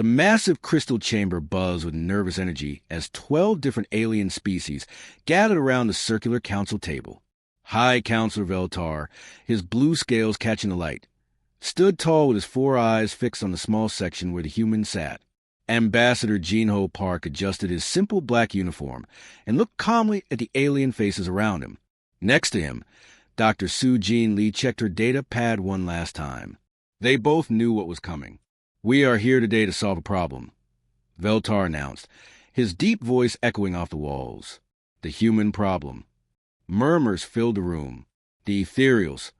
The massive crystal chamber buzzed with nervous energy as 12 different alien species gathered around the circular council table. High Counselor Veltar, his blue scales catching the light, stood tall with his 4 eyes fixed on the small section where the humans sat. Ambassador Gene-Ho Park adjusted his simple black uniform and looked calmly at the alien faces around him. Next to him, Dr. Su-Jean Lee checked her data pad one last time. They both knew what was coming. "We are here today to solve a problem," Veltar announced, his deep voice echoing off the walls. The human problem. Murmurs filled the room. The ethereals,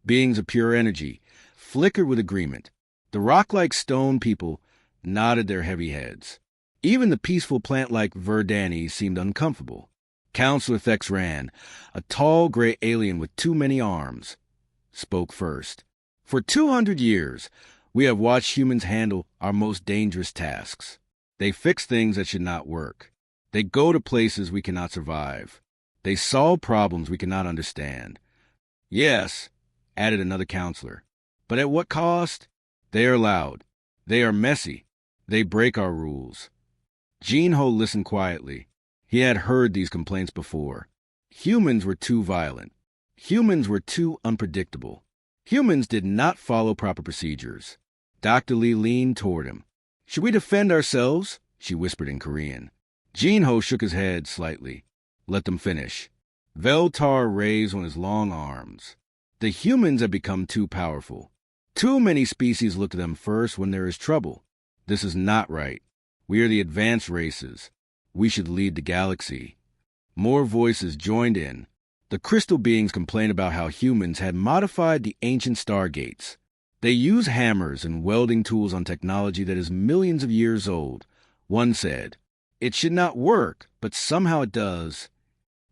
beings of pure energy, flickered with agreement. The rock-like stone people nodded their heavy heads. Even the peaceful plant-like Verdani seemed uncomfortable. Counselor Thex Ran, a tall gray alien with too many arms, spoke first. "For 200 years, we have watched humans handle our most dangerous tasks. They fix things that should not work. They go to places we cannot survive. They solve problems we cannot understand." "Yes," added another counselor. "But at what cost?" "They are loud. They are messy. They break our rules." Gene-Ho listened quietly. He had heard these complaints before. Humans were too violent. Humans were too unpredictable. Humans did not follow proper procedures. Dr. Lee leaned toward him. "Should we defend ourselves?" she whispered in Korean. Gene-Ho shook his head slightly. "Let them finish." Veltar raised on his long arms. "The humans have become too powerful. Too many species look to them first when there is trouble. This is not right. We are the advanced races. We should lead the galaxy." More voices joined in. The crystal beings complained about how humans had modified the ancient stargates. They use hammers and welding tools on technology that is millions of years old. One said, "It should not work, but somehow it does."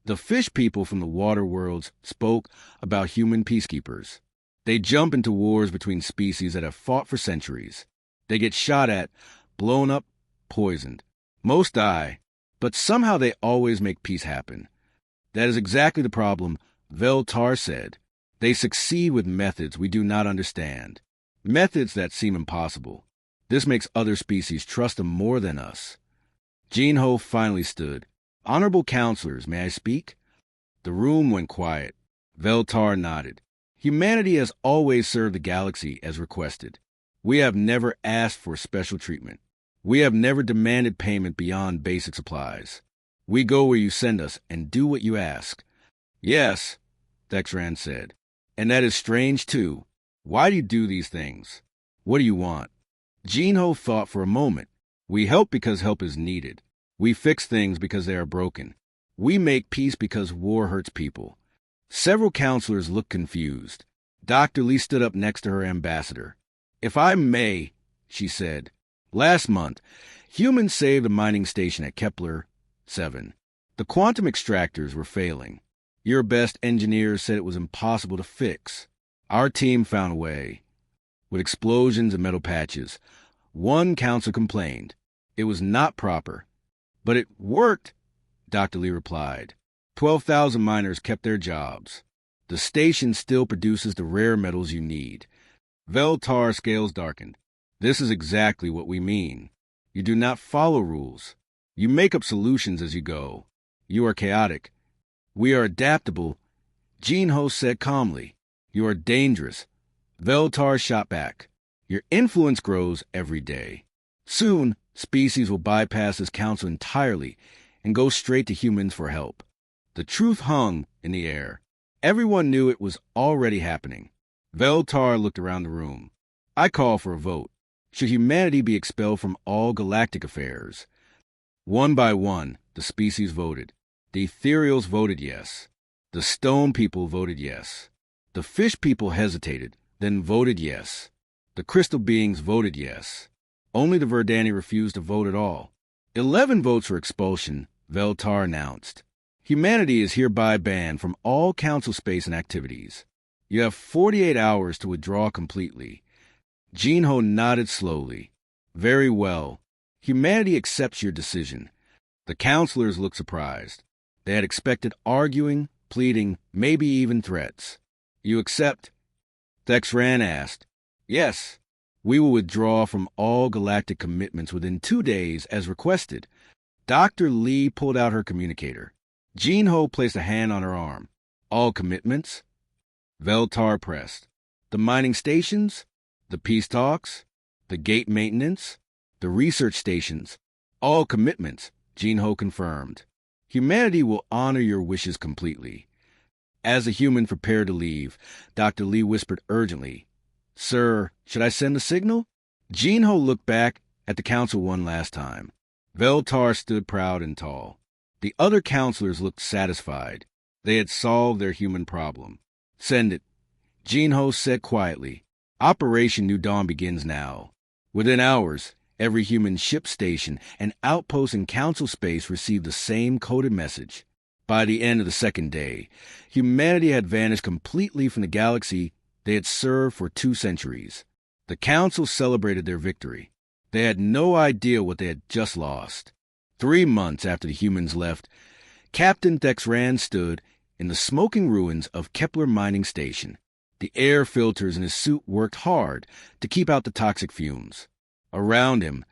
The fish people from the water worlds spoke about human peacekeepers. They jump into wars between species that have fought for centuries. They get shot at, blown up, poisoned. Most die, but somehow they always make peace happen. "That is exactly the problem," Veltar said. "They succeed with methods we do not understand. Methods that seem impossible. This makes other species trust them more than us." Gene-Ho finally stood. "Honorable counselors, may I speak?" The room went quiet. Veltar nodded. "Humanity has always served the galaxy as requested. We have never asked for special treatment. We have never demanded payment beyond basic supplies. We go where you send us and do what you ask." "Yes," Thexran said. "And that is strange, too. Why do you do these things? What do you want?" Gene-Ho thought for a moment. "We help because help is needed. We fix things because they are broken. We make peace because war hurts people." Several counselors looked confused. Dr. Lee stood up next to her ambassador. "If I may," she said, "last month, humans saved a mining station at Kepler 7. The quantum extractors were failing. Your best engineers said it was impossible to fix. Our team found a way." With explosions and metal patches, one counselor complained. "It was not proper." "But it worked," Dr. Lee replied. 12,000 miners kept their jobs. The station still produces the rare metals you need. Veltar's scales darkened. "This is exactly what we mean. You do not follow rules. You make up solutions as you go. You are chaotic. We are adaptable." Gene-Ho said calmly. "You are dangerous." Veltar shot back. "Your influence grows every day. Soon, species will bypass this council entirely and go straight to humans for help." The truth hung in the air. Everyone knew it was already happening. Veltar looked around the room. "I call for a vote. Should humanity be expelled from all galactic affairs?" One by one, the species voted. The ethereals voted yes. The stone people voted yes. The fish people hesitated, then voted yes. The crystal beings voted yes. Only the Verdani refused to vote at all. 11 votes for expulsion, Veltar announced. "Humanity is hereby banned from all council space and activities. You have 48 hours to withdraw completely." Gene-Ho nodded slowly. "Very well. Humanity accepts your decision." The counselors looked surprised. They had expected arguing, pleading, maybe even threats. "You accept?" Thexran asked. "Yes." We will withdraw from all galactic commitments within 2 days as requested. Dr. Lee pulled out her communicator. Jean-Ho placed a hand on her arm. All commitments? Veltar pressed. The mining stations? The peace talks? The gate maintenance? The research stations? All commitments, Jean-Ho confirmed. Humanity will honor your wishes completely. As the humans prepared to leave, Dr. Lee whispered urgently, Sir, should I send the signal? Jean-Ho looked back at the council one last time. Veltar stood proud and tall. The other counselors looked satisfied. They had solved their human problem. Send it, Jean-Ho said quietly. Operation New Dawn begins now. Within hours, every human ship station and outpost in council space received the same coded message. By the end of the second day, humanity had vanished completely from the galaxy they had served for 2 centuries. The council celebrated their victory. They had no idea what they had just lost. 3 months after the humans left, Captain Thexran stood in the smoking ruins of Kepler Mining Station. The air filters in his suit worked hard to keep out the toxic fumes. Around him,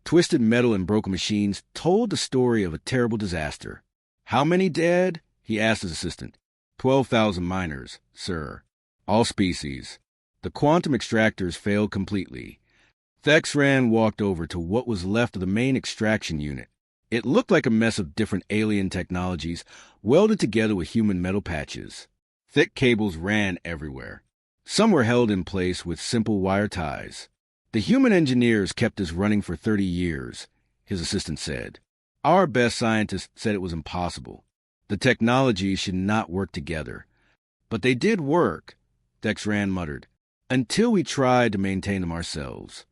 twisted metal and broken machines told the story of a terrible disaster. How many dead? He asked his assistant. 12,000 miners, sir. All species. The quantum extractors failed completely. Thexran walked over to what was left of the main extraction unit. It looked like a mess of different alien technologies welded together with human metal patches. Thick cables ran everywhere. Some were held in place with simple wire ties. The human engineers kept this running for 30 years, his assistant said. Our best scientists said it was impossible. The technologies should not work together. But they did work, Thexran muttered, until we tried to maintain them ourselves.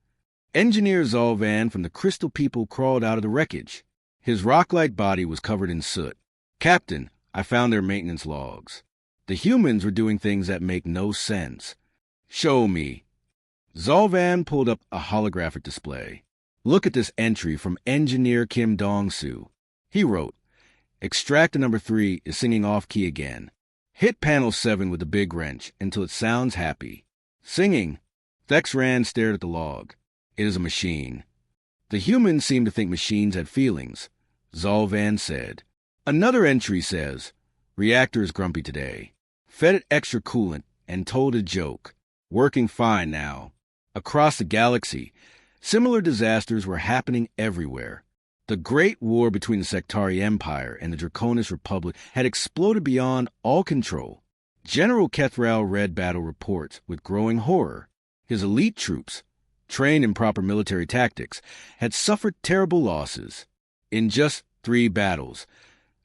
Engineer Zolvan from the Crystal People crawled out of the wreckage. His rock-like body was covered in soot. Captain, I found their maintenance logs. The humans were doing things that make no sense. Show me. Zolvan pulled up a holographic display. Look at this entry from Engineer Kim Dong-Soo. He wrote, Extractor number 3 is singing off-key again. Hit panel 7 with the big wrench until it sounds happy. Singing. Thexran stared at the log. It is a machine. The humans seemed to think machines had feelings, Zolvan said. Another entry says, Reactor is grumpy today. Fed it extra coolant and told a joke. Working fine now. Across the galaxy, similar disasters were happening everywhere. The Great War between the Sectari Empire and the Draconis Republic had exploded beyond all control. General Kethral read battle reports with growing horror. His elite troops, trained in proper military tactics, had suffered terrible losses. In just 3 battles,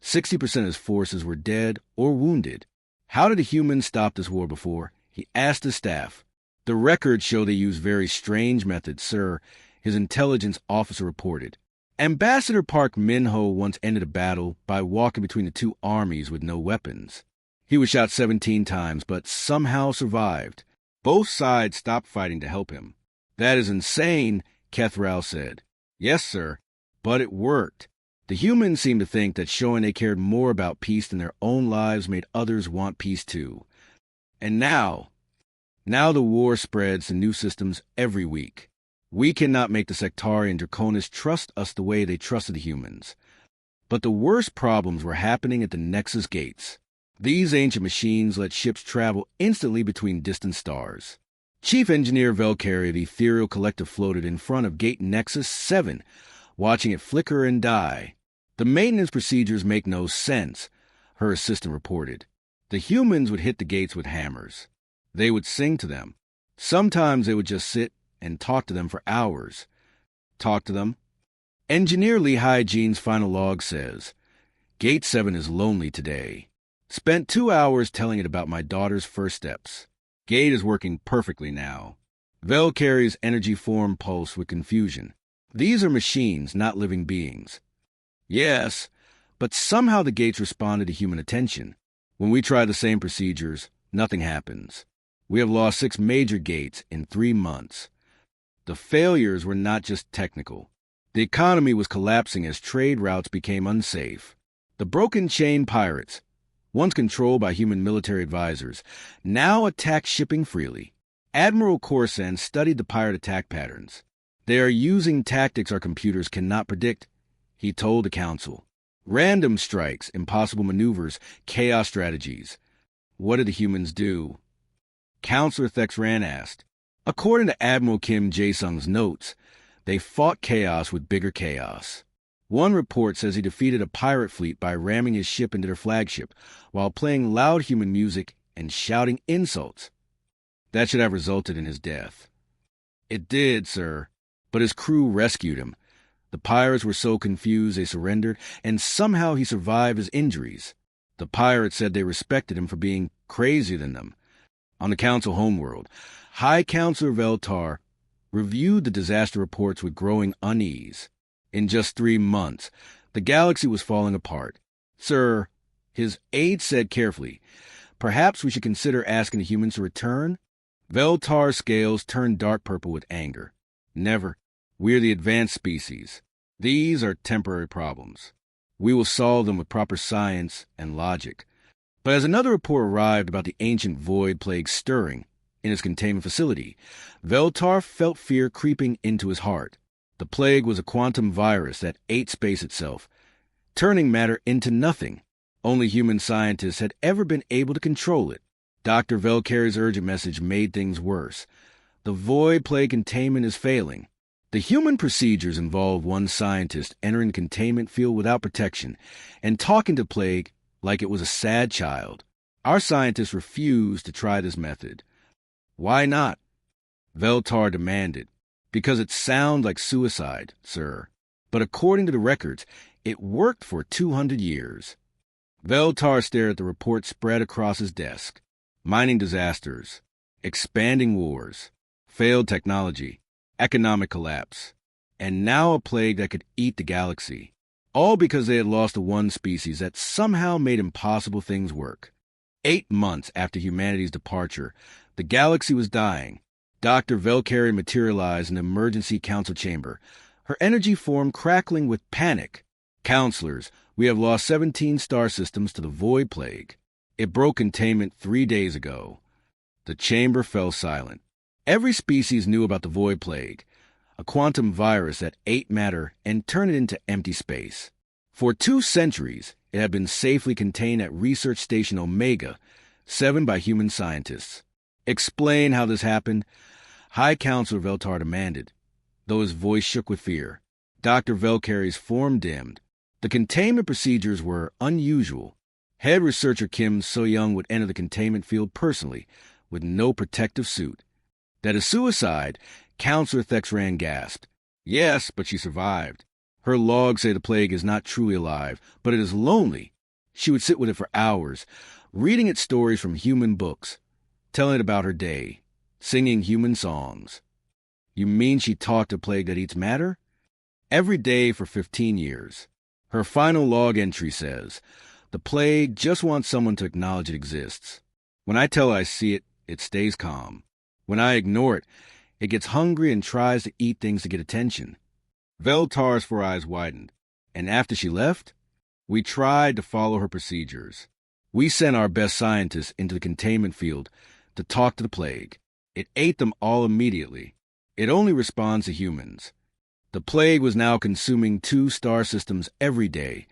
60% of his forces were dead or wounded. How did the humans stop this war before? He asked his staff. The records show they used very strange methods, sir, his intelligence officer reported. Ambassador Park Min-ho once ended a battle by walking between the 2 armies with no weapons. He was shot 17 times, but somehow survived. Both sides stopped fighting to help him. That is insane, Kethral said. Yes, sir, but it worked. The humans seemed to think that showing they cared more about peace than their own lives made others want peace too. And now the war spreads to new systems every week. We cannot make the Sectari and Draconis trust us the way they trusted the humans. But the worst problems were happening at the Nexus gates. These ancient machines let ships travel instantly between distant stars. Chief Engineer Velcari of the Ethereal Collective floated in front of Gate Nexus 7, watching it flicker and die. The maintenance procedures make no sense, her assistant reported. The humans would hit the gates with hammers. They would sing to them. Sometimes they would just sit and talk to them for hours. Talk to them? Engineer Lehigh Jean's final log says, Gate 7 is lonely today. Spent 2 hours telling it about my daughter's first steps. Gate is working perfectly now. Velcari's energy form pulsed with confusion. These are machines, not living beings. Yes, but somehow the gates responded to human attention. When we try the same procedures, nothing happens. We have lost 6 major gates in 3 months. The failures were not just technical. The economy was collapsing as trade routes became unsafe. The broken chain pirates, once controlled by human military advisors, now attacked shipping freely. Admiral Corsan studied the pirate attack patterns. They are using tactics our computers cannot predict, he told the council. Random strikes, impossible maneuvers, chaos strategies. What did the humans do? Counselor Thex Ran asked. According to Admiral Kim Jae-sung's notes, they fought chaos with bigger chaos. One report says he defeated a pirate fleet by ramming his ship into their flagship while playing loud human music and shouting insults. That should have resulted in his death. It did, sir, but his crew rescued him. The pirates were so confused they surrendered, and somehow he survived his injuries. The pirates said they respected him for being crazier than them. On the council homeworld, High Counselor Veltar reviewed the disaster reports with growing unease. In just 3 months, the galaxy was falling apart. Sir, his aide said carefully, perhaps we should consider asking the humans to return? Veltar's scales turned dark purple with anger. Never. We're the advanced species. These are temporary problems. We will solve them with proper science and logic. But as another report arrived about the ancient void plague stirring in his containment facility, Veltar felt fear creeping into his heart. The plague was a quantum virus that ate space itself, turning matter into nothing. Only human scientists had ever been able to control it. Dr. Velcarry's urgent message made things worse. The void plague containment is failing. The human procedures involve one scientist entering the containment field without protection and talking to plague like it was a sad child. Our scientists refused to try this method. Why not? Veltar demanded. Because it sounds like suicide, sir. But according to the records, it worked for 200 years. Veltar stared at the report spread across his desk. Mining disasters, expanding wars, failed technology, economic collapse, and now a plague that could eat the galaxy. All because they had lost the one species that somehow made impossible things work. 8 months after humanity's departure, the galaxy was dying. Dr. Velcarry materialized in the emergency council chamber, her energy form crackling with panic. Counselors, we have lost 17 star systems to the void plague. It broke containment 3 days ago. The chamber fell silent. Every species knew about the void plague, a quantum virus that ate matter and turned it into empty space. For 2 centuries, it had been safely contained at Research Station Omega, 7 by human scientists. Explain how this happened, High Counselor Veltar demanded, though his voice shook with fear. Dr. Velcarry's form dimmed. The containment procedures were unusual. Head researcher Kim So-young would enter the containment field personally, with no protective suit. That is suicide, Counselor Thex Ran gasped. Yes, but she survived. Her logs say the plague is not truly alive, but it is lonely. She would sit with it for hours, reading its stories from human books, telling it about her day, singing human songs. You mean she talked to plague that eats matter? Every day for 15 years. Her final log entry says, the plague just wants someone to acknowledge it exists. When I tell it I see it, it stays calm. When I ignore it, it gets hungry and tries to eat things to get attention. Veltar's 4 eyes widened, and after she left, we tried to follow her procedures. We sent our best scientists into the containment field to talk to the plague. It ate them all immediately. It only responds to humans. The plague was now consuming 2 star systems every day,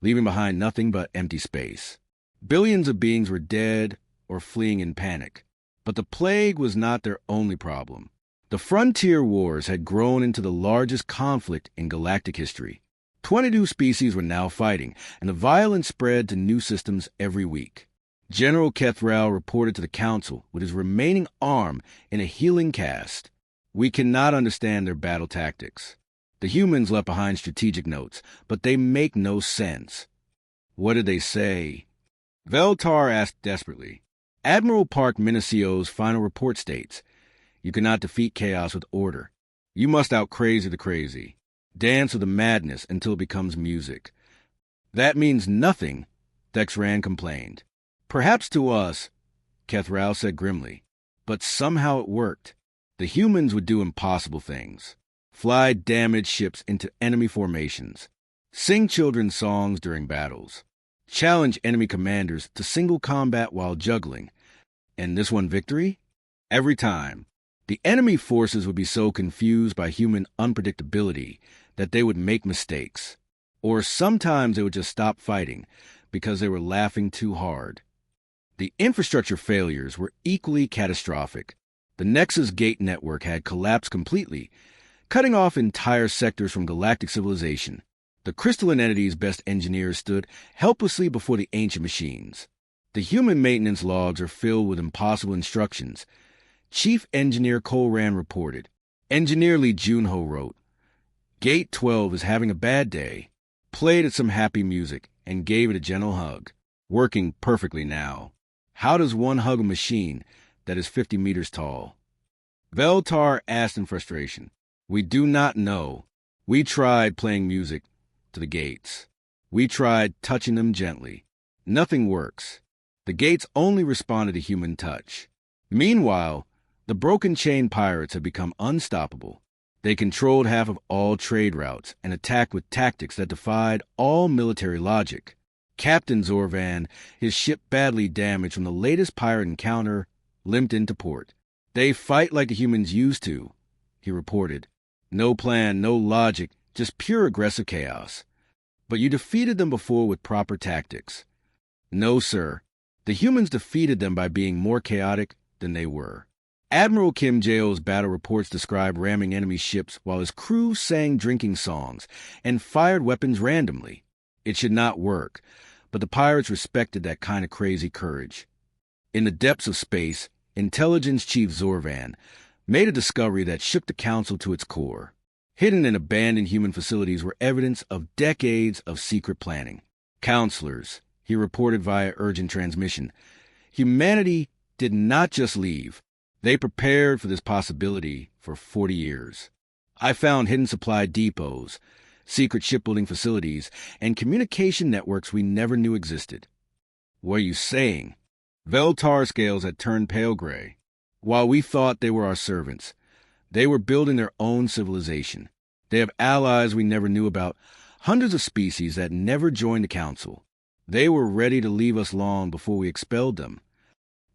leaving behind nothing but empty space. Billions of beings were dead or fleeing in panic. But the plague was not their only problem. The frontier wars had grown into the largest conflict in galactic history. 22 species were now fighting, and the violence spread to new systems every week. General Kethral reported to the council with his remaining arm in a healing cast. We cannot understand their battle tactics. The humans left behind strategic notes, but they make no sense. What did they say? Veltar asked desperately. Admiral Park Minacio's final report states, you cannot defeat chaos with order. You must out-crazy the crazy. Dance with the madness until it becomes music. That means nothing, Thex Ran complained. Perhaps to us, Kethral said grimly, but somehow it worked. The humans would do impossible things. Fly damaged ships into enemy formations. Sing children's songs during battles. Challenge enemy commanders to single combat while juggling. And this one victory? Every time. The enemy forces would be so confused by human unpredictability that they would make mistakes. Or sometimes they would just stop fighting because they were laughing too hard. The infrastructure failures were equally catastrophic. The Nexus Gate network had collapsed completely, cutting off entire sectors from galactic civilization. The crystalline entity's best engineers stood helplessly before the ancient machines. The human maintenance logs are filled with impossible instructions. Chief Engineer Colran reported. Engineer Lee Junho wrote, Gate 12 is having a bad day. Played it some happy music and gave it a gentle hug. Working perfectly now. How does one hug a machine that is 50 meters tall? Veltar asked in frustration. We do not know. We tried playing music to the gates. We tried touching them gently. Nothing works. The gates only responded to human touch. Meanwhile, the broken chain pirates have become unstoppable. They controlled half of all trade routes and attacked with tactics that defied all military logic. Captain Zorvan, his ship badly damaged from the latest pirate encounter, limped into port. They fight like the humans used to, he reported. No plan, no logic, just pure aggressive chaos. But you defeated them before with proper tactics. No, sir. The humans defeated them by being more chaotic than they were. Admiral Kim Jaeo's battle reports describe ramming enemy ships while his crew sang drinking songs and fired weapons randomly. It should not work, but the pirates respected that kind of crazy courage. In the depths of space, Intelligence Chief Zorvan made a discovery that shook the Council to its core. Hidden in abandoned human facilities were evidence of decades of secret planning. Counselors, he reported via urgent transmission, humanity did not just leave. They prepared for this possibility for 40 years. I found hidden supply depots, secret shipbuilding facilities, and communication networks we never knew existed. What are you saying? Veltar scales had turned pale gray. While we thought they were our servants, they were building their own civilization. They have allies we never knew about, hundreds of species that never joined the Council. They were ready to leave us long before we expelled them.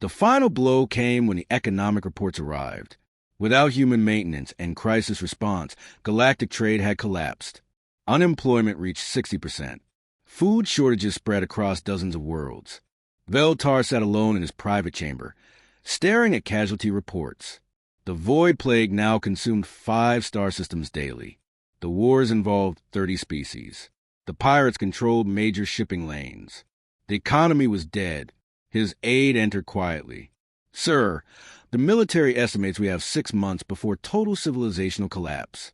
The final blow came when the economic reports arrived. Without human maintenance and crisis response, galactic trade had collapsed. Unemployment reached 60%. Food shortages spread across dozens of worlds. Veltar sat alone in his private chamber, staring at casualty reports. The Void Plague now consumed 5 star systems daily. The wars involved 30 species. The pirates controlled major shipping lanes. The economy was dead. His aide entered quietly. Sir, the military estimates we have 6 months before total civilizational collapse.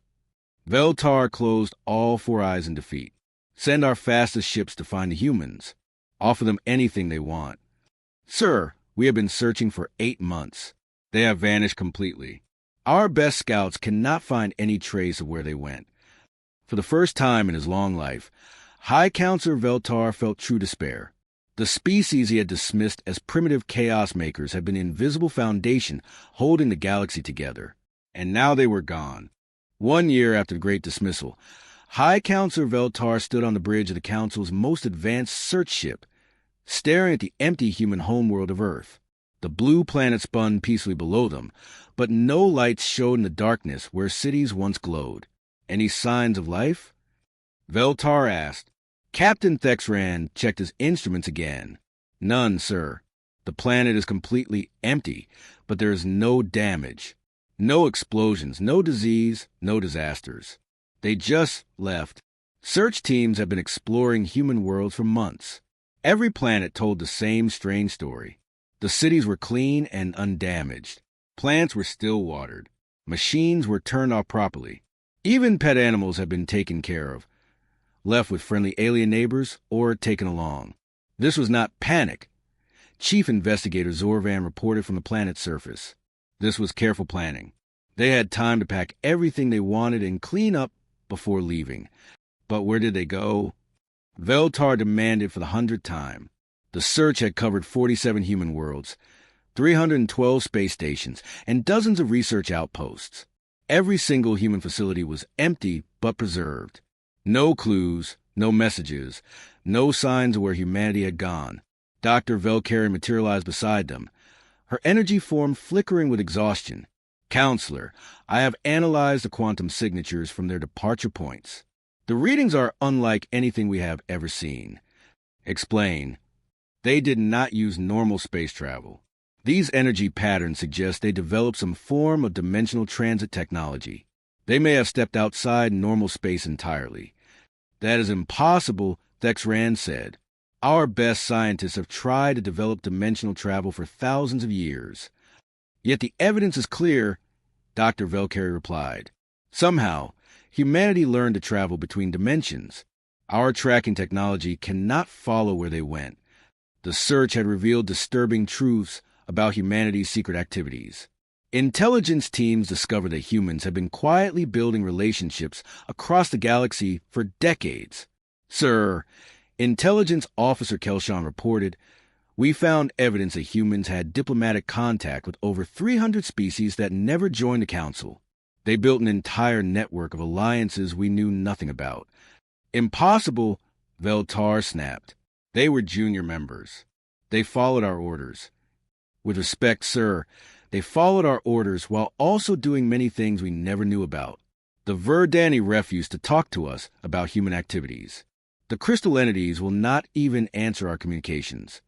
Veltar closed all 4 eyes in defeat. Send our fastest ships to find the humans. Offer them anything they want. Sir, we have been searching for 8 months. They have vanished completely. Our best scouts cannot find any trace of where they went. For the first time in his long life, High Counselor Veltar felt true despair. The species he had dismissed as primitive chaos makers had been an invisible foundation holding the galaxy together. And now they were gone. 1 year after the Great Dismissal, High Counselor Veltar stood on the bridge of the Council's most advanced search ship, staring at the empty human homeworld of Earth. The blue planet spun peacefully below them, but no lights showed in the darkness where cities once glowed. Any signs of life? Veltar asked. Captain Thexran checked his instruments again. None, sir. The planet is completely empty, but there is no damage. No explosions, no disease, no disasters. They just left. Search teams have been exploring human worlds for months. Every planet told the same strange story. The cities were clean and undamaged. Plants were still watered. Machines were turned off properly. Even pet animals have been taken care of, left with friendly alien neighbors or taken along. This was not panic. Chief Investigator Zorvan reported from the planet's surface. This was careful planning. They had time to pack everything they wanted and clean up before leaving. But where did they go? Veltar demanded for the 100th time. The search had covered 47 human worlds, 312 space stations, and dozens of research outposts. Every single human facility was empty but preserved. No clues, no messages, no signs of where humanity had gone. Dr. Velcari materialized beside them. her energy form flickering with exhaustion. Counselor, I have analyzed the quantum signatures from their departure points. The readings are unlike anything we have ever seen. Explain. They did not use normal space travel. These energy patterns suggest they developed some form of dimensional transit technology. They may have stepped outside normal space entirely. That is impossible, Thex Rand said. Our best scientists have tried to develop dimensional travel for thousands of years. Yet the evidence is clear, Dr. Velcarry replied. Somehow, humanity learned to travel between dimensions. Our tracking technology cannot follow where they went. The search had revealed disturbing truths about humanity's secret activities. Intelligence teams discovered that humans have been quietly building relationships across the galaxy for decades. Sir, Intelligence Officer Kelshawn reported, we found evidence that humans had diplomatic contact with over 300 species that never joined the Council. They built an entire network of alliances we knew nothing about. Impossible, Veltar snapped. They were junior members. They followed our orders. With respect, sir, they followed our orders while also doing many things we never knew about. The Verdani refused to talk to us about human activities. The crystal entities will not even answer our communications.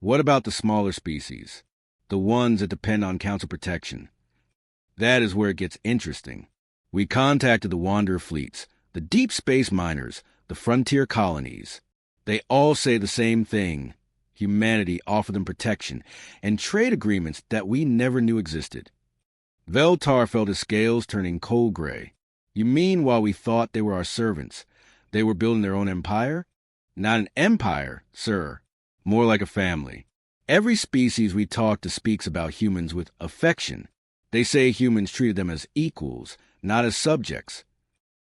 What about the smaller species? The ones that depend on Council protection? That is where it gets interesting. We contacted the Wanderer fleets, the deep space miners, the frontier colonies. They all say the same thing. Humanity offered them protection and trade agreements that we never knew existed. Veltar felt his scales turning cold gray. You mean while we thought they were our servants, they were building their own empire? Not an empire, sir. More like a family. Every species we talk to speaks about humans with affection. They say humans treated them as equals, not as subjects.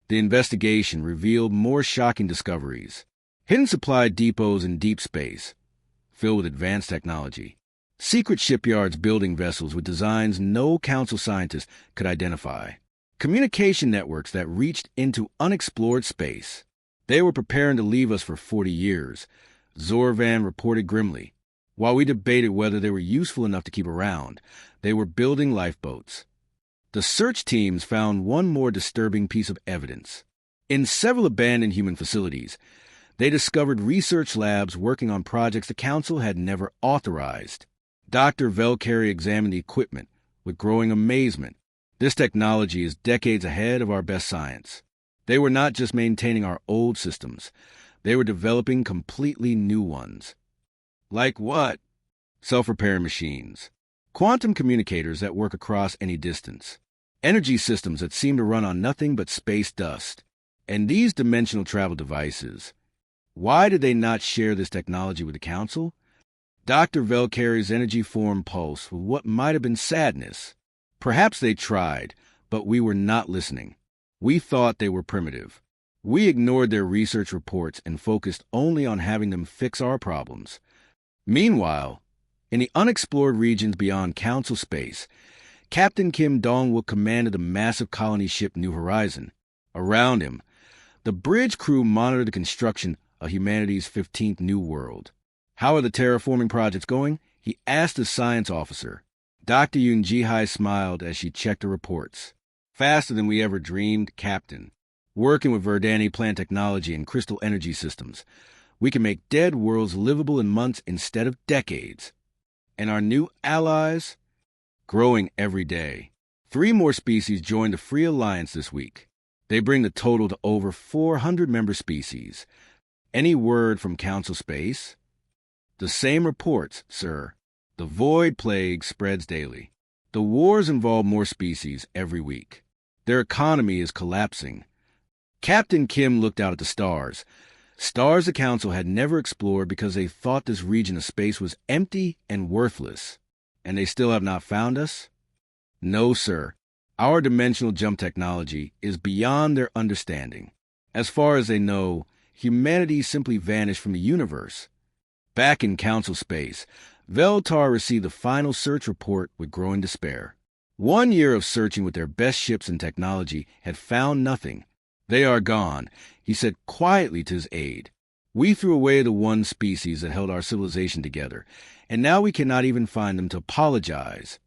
The investigation revealed more shocking discoveries. Hidden supply depots in deep space, filled with advanced technology. Secret shipyards building vessels with designs no Council scientists could identify. Communication networks that reached into unexplored space. They were preparing to leave us for 40 years, Zorvan reported grimly. While we debated whether they were useful enough to keep around, they were building lifeboats. The search teams found one more disturbing piece of evidence. In several abandoned human facilities, they discovered research labs working on projects the Council had never authorized. Dr. Velcarry examined the equipment with growing amazement. This technology is decades ahead of our best science. They were not just maintaining our old systems. They were developing completely new ones. Like what? Self-repair machines. Quantum communicators that work across any distance. Energy systems that seem to run on nothing but space dust. And these dimensional travel devices. Why did they not share this technology with the Council? Dr. Velcarry's energy form pulsed with what might have been sadness. Perhaps they tried, but we were not listening. We thought they were primitive. We ignored their research reports and focused only on having them fix our problems. Meanwhile, in the unexplored regions beyond Council space, Captain Kim Dongwook commanded the massive colony ship New Horizon. Around him, the bridge crew monitored the construction of humanity's 15th New World. How are the terraforming projects going? He asked the science officer. Dr. Yoon Ji-hai smiled as she checked the reports. Faster than we ever dreamed, Captain. Working with Verdani plant technology and crystal energy systems, we can make dead worlds livable in months instead of decades. And our new allies? Growing every day. 3 more species joined the Free Alliance this week. They bring the total to over 400 member species. Any word from Council space? The same reports, sir. The void plague spreads daily. The wars involve more species every week. Their economy is collapsing. Captain Kim looked out at the stars. Stars the Council had never explored because they thought this region of space was empty and worthless. And they still have not found us? No, sir. Our dimensional jump technology is beyond their understanding. As far as they know, humanity simply vanished from the universe. Back in Council space, Veltar received the final search report with growing despair. 1 year of searching with their best ships and technology had found nothing. They are gone, he said quietly to his aide. We threw away the one species that held our civilization together, and now we cannot even find them to apologize.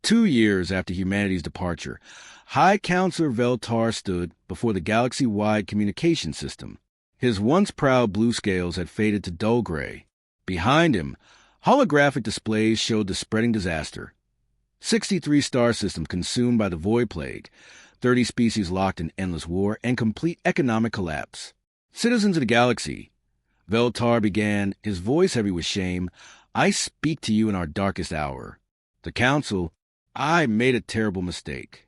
2 years after humanity's departure, High Counselor Veltar stood before the galaxy-wide communication system. His once proud blue scales had faded to dull gray. Behind him, holographic displays showed the spreading disaster. 63 star systems consumed by the void plague, 30 species locked in endless war, and complete economic collapse. Citizens of the galaxy, Veltar began, his voice heavy with shame, I speak to you in our darkest hour. The Council, I made a terrible mistake.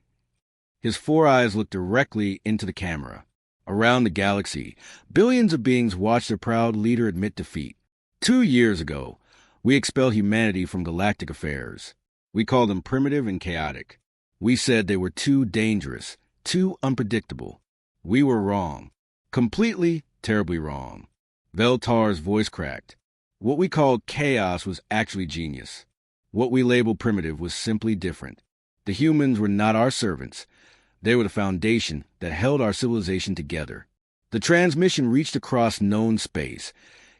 His 4 eyes looked directly into the camera. Around the galaxy, billions of beings watched their proud leader admit defeat. 2 years ago, we expelled humanity from galactic affairs. We called them primitive and chaotic. We said they were too dangerous, too unpredictable. We were wrong. Completely, terribly wrong. Veltar's voice cracked. What we called chaos was actually genius. What we labeled primitive was simply different. The humans were not our servants. They were the foundation that held our civilization together. The transmission reached across known space,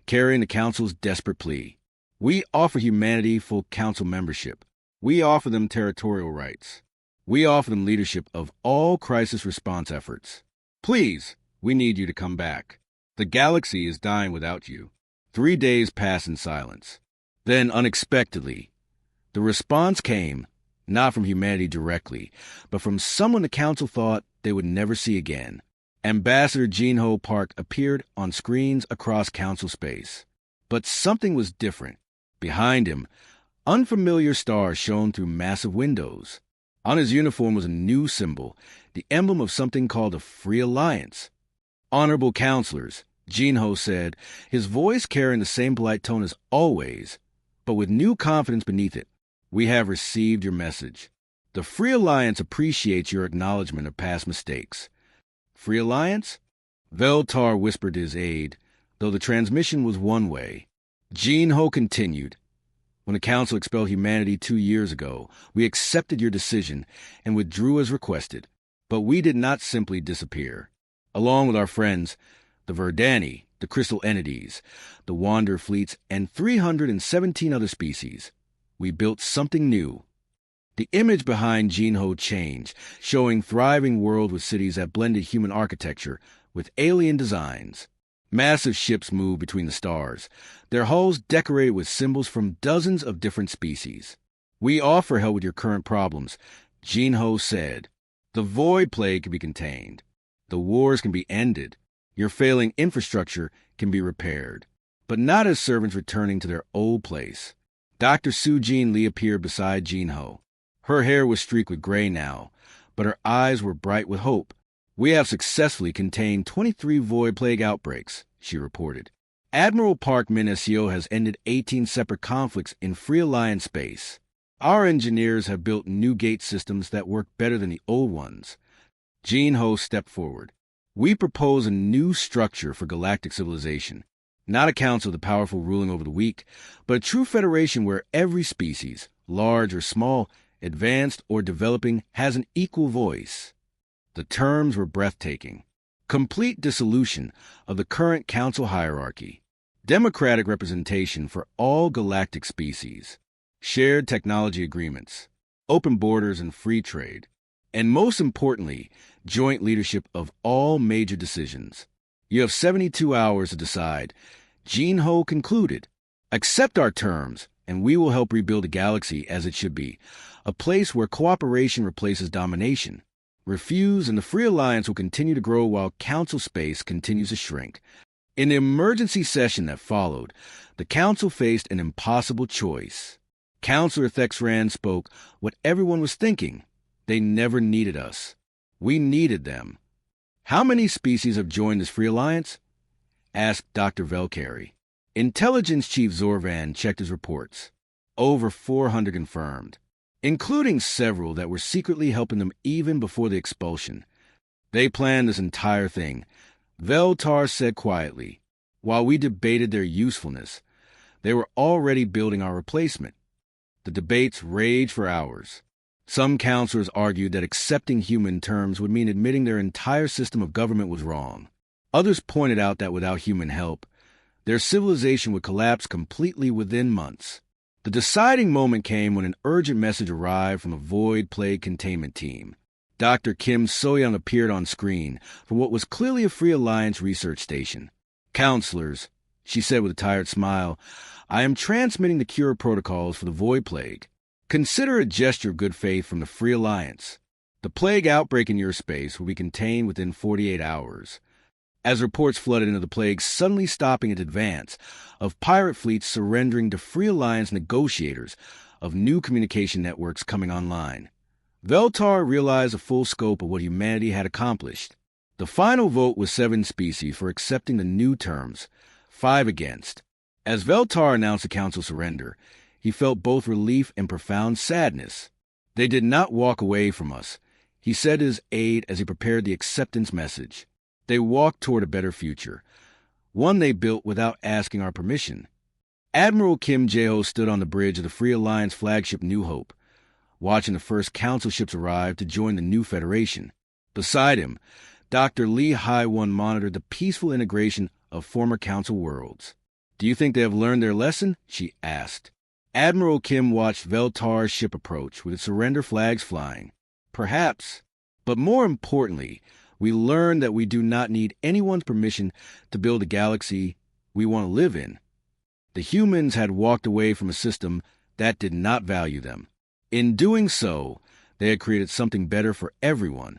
carrying the Council's desperate plea. We offer humanity full Council membership. We offer them territorial rights. We offer them leadership of all crisis response efforts. Please, we need you to come back. The galaxy is dying without you. 3 days passed in silence. Then, unexpectedly, the response came, not from humanity directly, but from someone the Council thought they would never see again. Ambassador Jinho Park appeared on screens across Council space. But something was different. Behind him, unfamiliar stars shone through massive windows. On his uniform was a new symbol, the emblem of something called a Free Alliance. Honorable Counselors, Jinho said, his voice carrying the same polite tone as always, but with new confidence beneath it. We have received your message. The Free Alliance appreciates your acknowledgement of past mistakes. Free Alliance? Veltar whispered to his aide, though the transmission was one way. Jinho continued. When the Council expelled humanity 2 years ago, we accepted your decision and withdrew as requested. But we did not simply disappear. Along with our friends, the Verdani, the Crystal Entities, the Wander Fleets, and 317 other species, we built something new. The image behind Jinho changed, showing thriving world with cities that blended human architecture with alien designs. Massive ships moved between the stars, their hulls decorated with symbols from dozens of different species. We offer help with your current problems, Jinho said. The void plague can be contained. The wars can be ended. Your failing infrastructure can be repaired. But not as servants returning to their old place. Dr. Sujin Lee appeared beside Jinho. Her hair was streaked with gray now, but her eyes were bright with hope. We have successfully contained 23 void plague outbreaks, she reported. Admiral Park Minasio has ended 18 separate conflicts in Free Alliance space. Our engineers have built new gate systems that work better than the old ones. Jinho stepped forward. We propose a new structure for galactic civilization. Not a council of the powerful ruling over the weak, but a true federation where every species, large or small, advanced or developing, has an equal voice. The terms were breathtaking. Complete dissolution of the current council hierarchy. Democratic representation for all galactic species. Shared technology agreements. Open borders and free trade. And most importantly, joint leadership of all major decisions. You have 72 hours to decide. Jinho concluded. Accept our terms, and we will help rebuild a galaxy as it should be. A place where cooperation replaces domination. Refuse, and the Free Alliance will continue to grow while Council space continues to shrink. In the emergency session that followed, the Council faced an impossible choice. Councilor Thexran spoke what everyone was thinking. They never needed us. We needed them. How many species have joined this Free Alliance? Asked Dr. Velcari. Intelligence Chief Zorvan checked his reports. Over 400 confirmed, including several that were secretly helping them even before the expulsion. They planned this entire thing, Veltar said quietly. While we debated their usefulness, they were already building our replacement. The debates raged for hours. Some counselors argued that accepting human terms would mean admitting their entire system of government was wrong. Others pointed out that without human help, Their civilization would collapse completely within months. The deciding moment came when an urgent message arrived from the Void Plague Containment Team. Dr. Kim So-young appeared on screen from what was clearly a Free Alliance research station. "Counselors," she said with a tired smile, "I am transmitting the cure protocols for the Void Plague. Consider a gesture of good faith from the Free Alliance. The plague outbreak in your space will be contained within 48 hours. As reports flooded into the plague suddenly stopping its advance, of pirate fleets surrendering to Free Alliance negotiators, of new communication networks coming online." Veltar realized the full scope of what humanity had accomplished. The final vote was 7 species for accepting the new terms, 5 against. As Veltar announced the Council's surrender, he felt both relief and profound sadness. "They did not walk away from us," he said to his aide as he prepared the acceptance message. "They walked toward a better future, one they built without asking our permission." Admiral Kim Jae-ho stood on the bridge of the Free Alliance flagship New Hope, watching the first council ships arrive to join the new Federation. Beside him, Dr. Lee Hai-won monitored the peaceful integration of former council worlds. "Do you think they have learned their lesson?" she asked. Admiral Kim watched Veltar's ship approach with its surrender flags flying. "Perhaps. But more importantly, we learned that we do not need anyone's permission to build a galaxy we want to live in." The humans had walked away from a system that did not value them. In doing so, they had created something better for everyone,